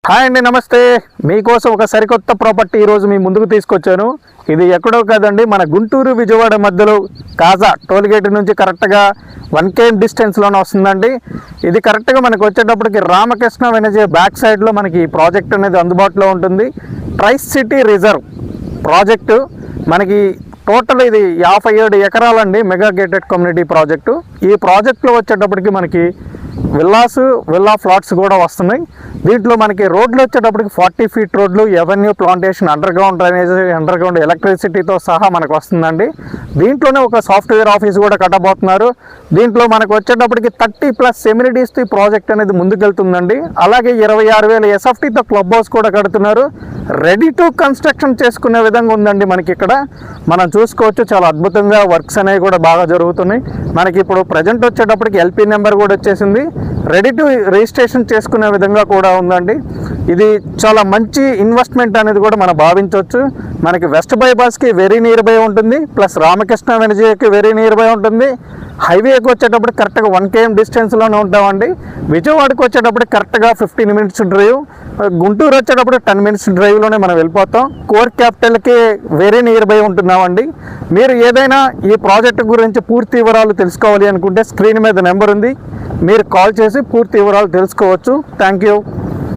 Hi అండి, నమస్తే. మీకోసం ఒక సరికొత్త ప్రాపర్టీ ఈరోజు మీ ముందుకు తీసుకొచ్చాను. ఇది ఎక్కడో కాదండి, మన గుంటూరు విజయవాడ మధ్యలో కాజా టోల్గేట్ నుంచి కరెక్ట్గా 1 km డిస్టెన్స్లోనే వస్తుందండి. ఇది కరెక్ట్గా మనకు వచ్చేటప్పటికి రామకృష్ణ వెనజే బ్యాక్ సైడ్లో మనకి ఈ ప్రాజెక్ట్ అనేది అందుబాటులో ఉంటుంది. ట్రైస్ సిటీ రిజర్వ్ ప్రాజెక్టు మనకి టోటల్ ఇది 57 ఎకరాలండి. Mega gated community project. ఈ ప్రాజెక్టులో వచ్చేటప్పటికి మనకి విల్లా ఫ్లాట్స్ కూడా వస్తున్నాయి. దీంట్లో మనకి రోడ్లు వచ్చేటప్పటికి 40 feet రోడ్లు, avenue, plantation, underground drainage, underground ఎలక్ట్రిసిటీతో సహా మనకు వస్తుందండి. దీంట్లోనే ఒక సాఫ్ట్వేర్ ఆఫీస్ కూడా కట్టబోతున్నారు. దీంట్లో మనకు వచ్చేటప్పటికి 30+ ఎమ్యూనిటీస్తో ఈ ప్రాజెక్ట్ అనేది ముందుకెళ్తుందండి. అలాగే 26,000 SFTతో క్లబ్ హౌస్ కూడా కడుతున్నారు. రెడీ టు కన్స్ట్రక్షన్ చేసుకునే విధంగా ఉందండి. మనకి ఇక్కడ మనం చూసుకోవచ్చు, చాలా అద్భుతంగా వర్క్స్ అనేవి కూడా బాగా జరుగుతున్నాయి. మనకి ఇప్పుడు ప్రజెంట్ వచ్చేటప్పటికి LP నెంబర్ కూడా వచ్చేసింది. రెడీ టు రిజిస్ట్రేషన్ చేసుకునే విధంగా కూడా ఉందండి. ఇది చాలా మంచి ఇన్వెస్ట్మెంట్ అనేది కూడా మనం భావించవచ్చు. మనకి వెస్ట్ బైపాస్కి వెరీ నియర్ బై ఉంటుంది, ప్లస్ రామకృష్ణ వెనజేకి వెరీ నియర్ బై ఉంటుంది. హైవేకి వచ్చేటప్పుడు కరెక్ట్గా 1 km డిస్టెన్స్లోనే ఉంటామండి. విజయవాడకి వచ్చేటప్పుడు కరెక్ట్గా 15 minutes డ్రైవ్, గుంటూరు వచ్చేటప్పుడు 10 minutes డ్రైవ్లోనే మనం వెళ్ళిపోతాం. కోర్ క్యాపిటల్కి వెరీ నియర్ బై ఉంటున్నామండి. మీరు ఏదైనా ఈ ప్రాజెక్టు గురించి పూర్తి వివరాలు తెలుసుకోవాలి అనుకుంటే స్క్రీన్ మీద నెంబర్ ఉంది, మీరు కాల్ చేసి పూర్తి వివరాలు తెలుసుకోవచ్చు. Thank you.